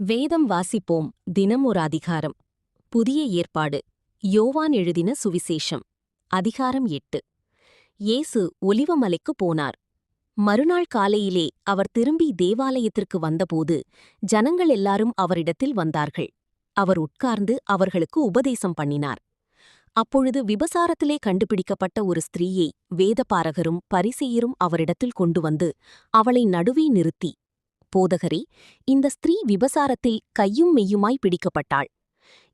வேதம் வாசிப்போம். தினம் ஒரு அதிகாரம். புதிய ஏற்பாடு. யோவான் எழுதின சுவிசேஷம். அதிகாரம் 8. இயேசு ஒலிவமலைக்குப் போனார். மறுநாள் காலையிலே அவர் திரும்பி தேவாலயத்திற்கு வந்தபோது ஜனங்கள் எல்லாரும் அவரிடத்தில் வந்தார்கள். அவர் உட்கார்ந்து அவர்களுக்கு உபதேசம் பண்ணினார். அப்பொழுது விபசாரத்திலே கண்டுபிடிக்கப்பட்ட ஒரு ஸ்திரீயை வேதபாரகரும் பரிசேயரும் அவரிடத்தில் கொண்டு வந்து அவளை நடுவே நிறுத்தி, போதகரே, இந்த ஸ்திரீ விபசாரத்தில் கையும் மெய்யுமாய் பிடிக்கப்பட்டாள்.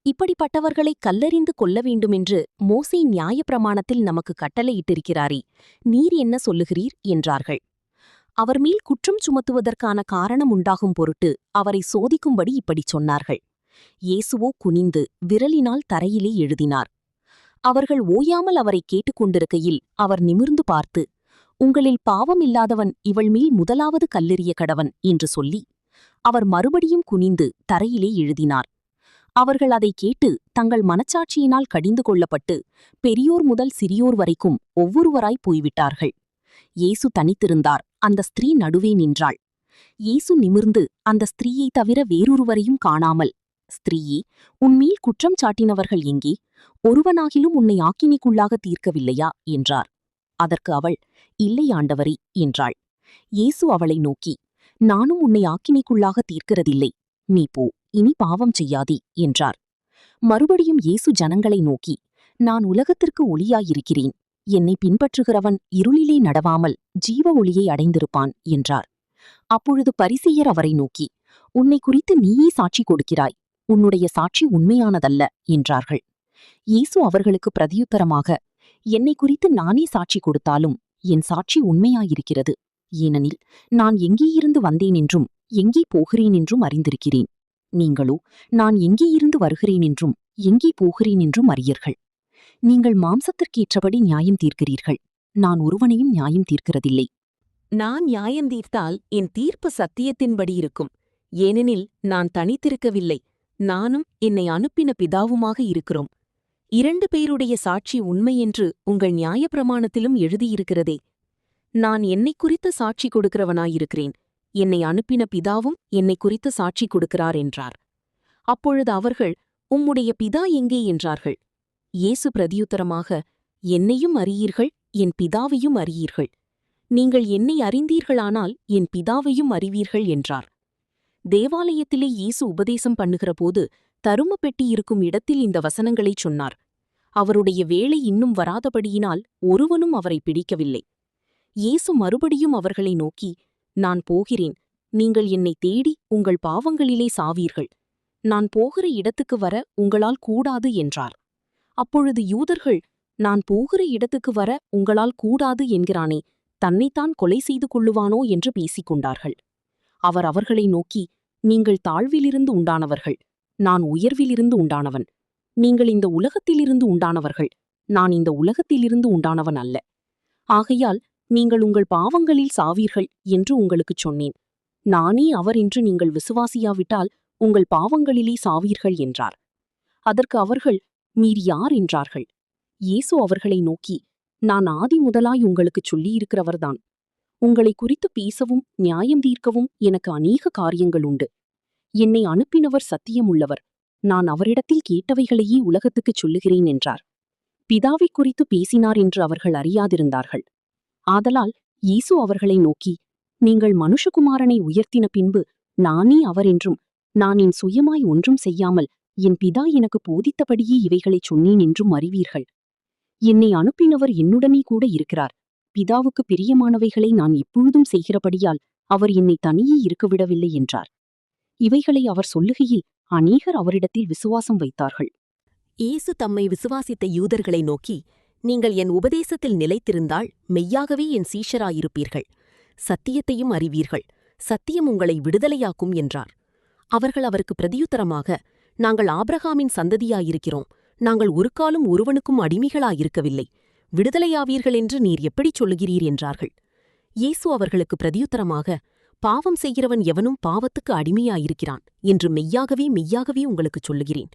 இப்படிப்பட்டவர்களை கல்லெறிந்து கொல்ல வேண்டுமென்று மோசே நியாயப்பிரமாணத்தில் நமக்கு கட்டளையிட்டிருக்கிறாரே, நீர் என்ன சொல்லுகிறீர் என்றார்கள். அவர் மேல் குற்றம் சுமத்துவதற்கான காரணம் உண்டாகும் பொருட்டு அவரை சோதிக்கும்படி இப்படிச் சொன்னார்கள். இயேசுவோ குனிந்து விரலினால் தரையிலே எழுதினார். அவர்கள் ஓயாமல் அவரை கேட்டுக்கொண்டிருக்கையில் அவர் நிமிர்ந்து பார்த்து, உங்களில் பாவமில்லாதவன் இவள் மேல் முதலாவது கல்லெறிய கடவன் என்று சொல்லி அவர் மறுபடியும் குனிந்து தரையிலே எழுதினார். அவர்கள் அதைக் கேட்டு தங்கள் மனச்சாட்சியினால் கடிந்து கொள்ளப்பட்டு பெரியோர் முதல் சிறியோர் வரைக்கும் ஒவ்வொருவராய் போய்விட்டார்கள். இயேசு தனித்திருந்தார். அந்த ஸ்திரீ நடுவே நின்றாள். இயேசு நிமிர்ந்து அந்த ஸ்திரீயைத் தவிர வேறொருவரையும் காணாமல், ஸ்திரீயே, உன்மேல் குற்றம் சாட்டினவர்கள் எங்கே? ஒருவனாகிலும் உன்னை ஆக்கினைக்குள்ளாக தீர்க்கவில்லையா என்றார். அதற்கு அவள், இல்லை ஆண்டவரே என்றாள். இயேசு அவளை நோக்கி, நானும் உன்னை ஆக்கினைக்குள்ளாக தீர்க்கிறதில்லை. நீ போ, இனி பாவம் செய்யாதே என்றார். மறுபடியும் இயேசு ஜனங்களை நோக்கி, நான் உலகத்திற்கு ஒளியாயிருக்கிறேன். என்னை பின்பற்றுகிறவன் இருளிலே நடவாமல் ஜீவ ஒளியை அடைந்திருப்பான் என்றார். அப்பொழுது பரிசேயர் அவரை நோக்கி, உன்னை குறித்து நீயே சாட்சி கொடுக்கிறாய். உன்னுடைய சாட்சி உண்மையானதல்ல என்றார்கள். இயேசு அவர்களுக்கு பிரதியுத்தரமாக, என்னை குறித்து நானே சாட்சி கொடுத்தாலும் என் சாட்சி உண்மையாயிருக்கிறது. ஏனெனில் நான் எங்கேயிருந்து வந்தேனென்றும் எங்கே போகிறேனென்றும் அறிந்திருக்கிறேன். நீங்களோ நான் எங்கேயிருந்து வருகிறேனென்றும் எங்கே போகிறேனென்றும் அறியீர்கள். நீங்கள் மாம்சத்திற்கேற்றபடி நியாயம் தீர்க்கிறீர்கள். நான் ஒருவனையும் நியாயம் தீர்க்கிறதில்லை. நான் நியாயம் தீர்த்தால் என் தீர்ப்பு சத்தியத்தின்படி இருக்கும். ஏனெனில் நான் தனித்திருக்கவில்லை, நானும் என்னை அனுப்பின பிதாவுமாக இருக்கிறோம். 2 பேருடைய சாட்சி உண்மையென்று உங்கள் நியாயப்பிரமாணத்திலும் எழுதியிருக்கிறதே. நான் என்னை குறித்த சாட்சி கொடுக்கிறவனாயிருக்கிறேன். என்னை அனுப்பின பிதாவும் என்னை குறித்த சாட்சி கொடுக்கிறார் என்றார். அப்பொழுது அவர்கள், உம்முடைய பிதா எங்கே என்றார்கள். இயேசு பிரதியுத்தரமாக, என்னையும் அறியீர்கள், என் பிதாவையும் அறியீர்கள். நீங்கள் என்னை அறிந்தீர்களானால் என் பிதாவையும் அறிவீர்கள் என்றார். தேவாலயத்திலே இயேசு உபதேசம் பண்ணுகிறபோது தரும பெட்டி இருக்கும் இடத்தில் இந்த வசனங்களைச் சொன்னார். அவருடைய வேளை இன்னும் வராதபடியினால் ஒருவனும் அவரை பிடிக்கவில்லை. இயேசு மறுபடியும் அவர்களை நோக்கி, நான் போகிறேன். நீங்கள் என்னை தேடி உங்கள் பாவங்களிலே சாவீர்கள். நான் போகிற இடத்துக்கு வர உங்களால் கூடாது என்றார். அப்பொழுது யூதர்கள், நான் போகிற இடத்துக்கு வர உங்களால் கூடாது என்கிறானே, தன்னைத்தான் கொலை செய்து கொள்ளுவானோ என்று பேசிக் கொண்டார்கள். அவர் அவர்களை நோக்கி, நீங்கள் தாழ்விலிருந்து உண்டானவர்கள், நான் உயர்விலிருந்து உண்டானவன். நீங்கள் இந்த உலகத்திலிருந்து உண்டானவர்கள், நான் இந்த உலகத்திலிருந்து உண்டானவன் அல்ல. ஆகையால் நீங்கள் உங்கள் பாவங்களில் சாவீர்கள் என்று உங்களுக்குச் சொன்னேன். நானே அவர் என்று நீங்கள் விசுவாசியாவிட்டால் உங்கள் பாவங்களிலே சாவீர்கள் என்றார். அதற்கு அவர்கள், நீர் யார் என்றார்கள். இயேசு அவர்களை நோக்கி, நான் ஆதி முதலாய் உங்களுக்குச் சொல்லியிருக்கிறவர்தான். உங்களை குறித்து பேசவும் நியாயம் தீர்க்கவும் எனக்கு அநேக காரியங்கள் உண்டு. என்னை அனுப்பினவர் சத்தியமுள்ளவர். நான் அவரிடத்தில் கேட்டவைகளையே உலகத்துக்குச் சொல்லுகிறேன் என்றார். பிதாவைக் குறித்து பேசினார் என்று அவர்கள் அறியாதிருந்தார்கள். ஆதலால் இயேசு அவர்களை நோக்கி, நீங்கள் மனுஷகுமாரனை உயர்த்தின பின்பு நானே அவர் என்றும், நான் என் சுயமாய் ஒன்றும் செய்யாமல் என் பிதா எனக்கு போதித்தபடியே இவைகளைச் சொன்னேன் என்றும் அறிவீர்கள். என்னை அனுப்பினவர் என்னுடனே கூட இருக்கிறார். பிதாவுக்கு பிரியமானவைகளை நான் எப்பொழுதும் செய்கிறபடியால் அவர் என்னை தனியே இருக்கவிடவில்லை என்றார். இவைகளை அவர் சொல்லுகையில் அநேகர் அவரிடத்தில் விசுவாசம் வைத்தார்கள். இயேசு தம்மை விசுவாசித்த யூதர்களை நோக்கி, நீங்கள் என் உபதேசத்தில் நிலைத்திருந்தால் மெய்யாகவே என் சீஷராயிருப்பீர்கள். சத்தியத்தையும் அறிவீர்கள். சத்தியம் உங்களை விடுதலையாக்கும் என்றார். அவர்கள் அவருக்கு பிரதியுத்தரமாக, நாங்கள் ஆபிரகாமின் சந்ததியாயிருக்கிறோம். நாங்கள் ஒருக்காலும் ஒருவனுக்கும் அடிமைகளாயிருக்கவில்லை. விடுதலையாவீர்கள் என்று நீர் எப்படிச் சொல்லுகிறீர் என்றார்கள். இயேசு அவர்களுக்கு பிரதியுத்தரமாக, பாவம் செய்கிறவன் எவனும் பாவத்துக்கு அடிமையாயிருக்கிறான் என்று மெய்யாகவே மெய்யாகவே உங்களுக்குச் சொல்லுகிறேன்.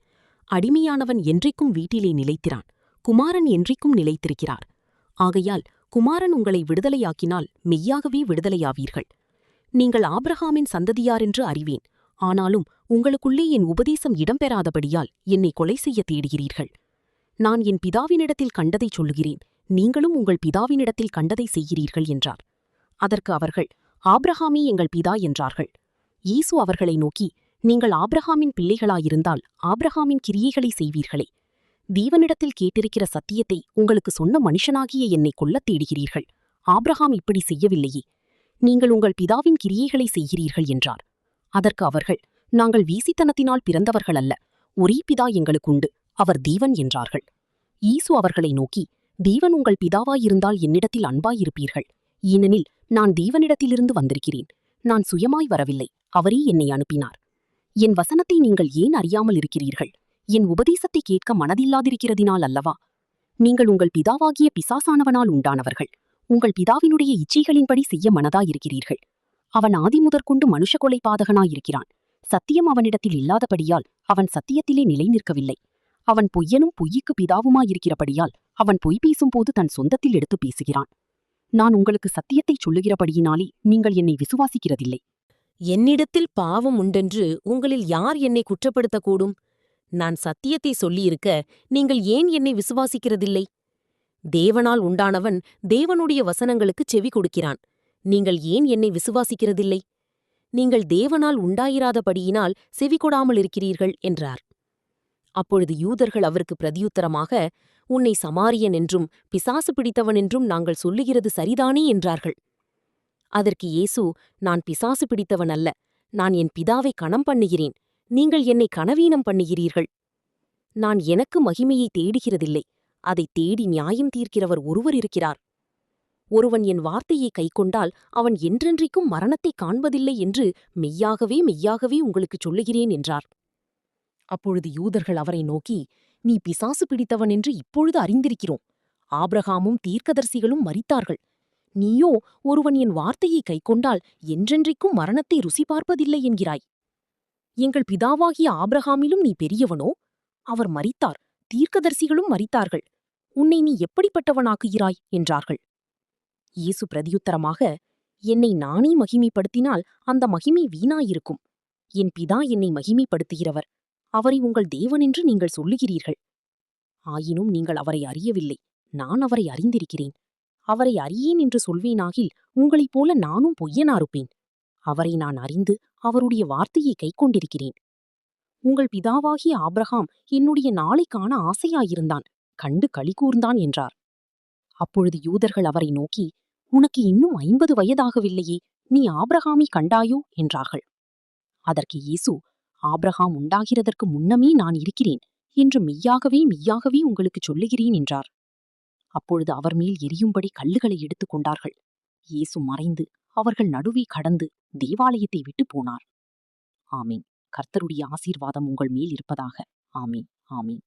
அடிமையானவன் என்றைக்கும் வீட்டிலே நிலைத்திரான். குமாரன் என்றைக்கும் நிலைத்திருக்கிறார். ஆகையால் குமாரன் உங்களை விடுதலையாக்கினால் மெய்யாகவே விடுதலையாவீர்கள். நீங்கள் ஆபிரகாமின் சந்ததியாரென்று அறிவேன். ஆனாலும் உங்களுக்குள்ளே என் உபதேசம் இடம்பெறாதபடியால் என்னை கொலை செய்ய தேடுகிறீர்கள். நான் என் பிதாவினிடத்தில் கண்டதைச் சொல்லுகிறேன், நீங்களும் உங்கள் பிதாவினிடத்தில் கண்டதை செய்கிறீர்கள் என்றார். அதற்கு அவர்கள், ஆபிரகாமே எங்கள் பிதா என்றார்கள். இயேசு அவர்களை நோக்கி, நீங்கள் ஆபிரகாமின் பிள்ளைகளாயிருந்தால் ஆபிரகாமின் கிரியைகளை செய்வீர்களே. தேவனிடத்தில் கேட்டிருக்கிற சத்தியத்தை உங்களுக்கு சொன்ன மனுஷனாகிய என்னை கொல்லத் தேடுகிறீர்கள். ஆபிரகாம் இப்படி செய்யவில்லையே. நீங்கள் உங்கள் பிதாவின் கிரியைகளை செய்கிறீர்கள் என்றார். அதற்கு அவர்கள், நாங்கள் வீசித்தனத்தினால் பிறந்தவர்கள் அல்ல, ஒரே பிதா எங்களுக்குண்டு, அவர் தேவன் என்றார்கள். இயேசு அவர்களை நோக்கி, தேவன் உங்கள் பிதாவாயிருந்தால் என்னிடத்தில் அன்பாயிருப்பீர்கள். ஏனெனில் நான் தேவனிடத்திலிருந்து வந்திருக்கிறேன். நான் சுயமாய் வரவில்லை, அவரே என்னை அனுப்பினார். என் வசனத்தை நீங்கள் ஏன் அறியாமல் இருக்கிறீர்கள்? என் உபதேசத்தை கேட்க மனதில்லாதிருக்கிறதினால் அல்லவா? நீங்கள் உங்கள் பிதாவாகிய பிசாசானவனால் உண்டானவர்கள். உங்கள் பிதாவினுடைய இச்சைகளின்படி செய்ய மனதாயிருக்கிறீர்கள். அவன் ஆதிமுதற்கொண்டு மனுஷ கொலை பாதகனாயிருக்கிறான். சத்தியம் அவனிடத்தில் இல்லாதபடியால் அவன் சத்தியத்திலே நிலை நிற்கவில்லை. அவன் பொய்யனும் பொய்யுக்கு பிதாவுமாயிருக்கிறபடியால் அவன் பொய் பேசும்போது தன் சொந்தத்தில் எடுத்து பேசுகிறான். நான் உங்களுக்கு சத்தியத்தைச் சொல்லுகிறபடியினாலே நீங்கள் என்னை விசுவாசிக்கிறதில்லை. என்னிடத்தில் பாவம் உண்டென்று உங்களில் யார் என்னை குற்றப்படுத்தக்கூடும்? நான் சத்தியத்தை சொல்லியிருக்க நீங்கள் ஏன் என்னை விசுவாசிக்கிறதில்லை? தேவனால் உண்டானவன் தேவனுடைய வசனங்களுக்குச் செவி கொடுக்கிறான். நீங்கள் ஏன் என்னை விசுவாசிக்கிறதில்லை? நீங்கள் தேவனால் உண்டாயிராதபடியினால் செவிகொடாமல் இருக்கிறீர்கள் என்றார். அப்பொழுது யூதர்கள் அவருக்கு பிரதியுத்தரமாக, உன்னை சமாரியன் என்றும் பிசாசு பிடித்தவன் என்றும் நாங்கள் சொல்லுகிறது சரிதானே என்றார்கள். அதற்கு இயேசு, நான் பிசாசு பிடித்தவன் அல்ல, நான் என் பிதாவை கனம் பண்ணுகிறேன், நீங்கள் என்னை கனவீனம் பண்ணுகிறீர்கள். நான் எனக்கு மகிமையை தேடுகிறதில்லை, அதை தேடி நியாயம் தீர்க்கிறவர் ஒருவர் இருக்கிறார். ஒருவன் என் வார்த்தையை கைக்கொண்டால் அவன் என்றென்றைக்கும் மரணத்தைக் காண்பதில்லை என்று மெய்யாகவே மெய்யாகவே உங்களுக்குச் சொல்லுகிறேன் என்றார். அப்பொழுது யூதர்கள் அவரை நோக்கி, நீ பிசாசு பிடித்தவன் என்று இப்பொழுது அறிந்திருக்கிறோம். ஆபிரகாமும் தீர்க்கதரிசிகளும் மரித்தார்கள். நீயோ ஒருவன் என் வார்த்தையை கைக்கொண்டால் என்றென்றைக்கும் மரணத்தை ருசி பார்ப்பதில்லை என்கிறாய். எங்கள் பிதாவாகிய ஆபிரகாமிலும் நீ பெரியவனோ? அவர் மரித்தார், தீர்க்கதரிசிகளும் மரித்தார்கள். உன்னை நீ எப்படிப்பட்டவனாக்குகிறாய் என்றார்கள். இயேசு பிரதியுத்தரமாக, என்னை நானே மகிமைப்படுத்தினால் அந்த மகிமை வீணாயிருக்கும். என் பிதா என்னை மகிமைப்படுத்துகிறவர், அவரை உங்கள் தேவனென்று நீங்கள் சொல்லுகிறீர்கள். ஆயினும் நீங்கள் அவரை அறியவில்லை, நான் அவரை அறிந்திருக்கிறேன். அவரை அறியேன் என்று சொல்வேனாகில் உங்களைப் போல நானும் பொய்யனாருப்பேன். அவரை நான் அறிந்து அவருடைய வார்த்தையை கைக்கொண்டிருக்கிறேன். உங்கள் பிதாவாகிய ஆபிரகாம் என்னுடைய நாளை காண ஆசையாயிருந்தான், கண்டு களிகூர்ந்தான் என்றார். அப்பொழுது யூதர்கள் அவரை நோக்கி, உனக்கு இன்னும் 50 வயதாகவில்லையே, நீ ஆபிரகாமை கண்டாயோ என்றார்கள். அதற்கு இயேசு, ஆபிரகாம் உண்டாகிறதற்கு முன்னமே நான் இருக்கிறேன் என்று மெய்யாகவே மெய்யாகவே உங்களுக்குச் சொல்லுகிறேன் என்றார். அப்பொழுது அவர் மேல் எரியும்படி கல்லுகளை எடுத்துக் கொண்டார்கள். இயேசு மறைந்து அவர்கள் நடுவே கடந்து தேவாலயத்தை விட்டு போனார். ஆமீன். கர்த்தருடைய ஆசீர்வாதம் உங்கள் மேல் இருப்பதாக. ஆமீன், ஆமீன்.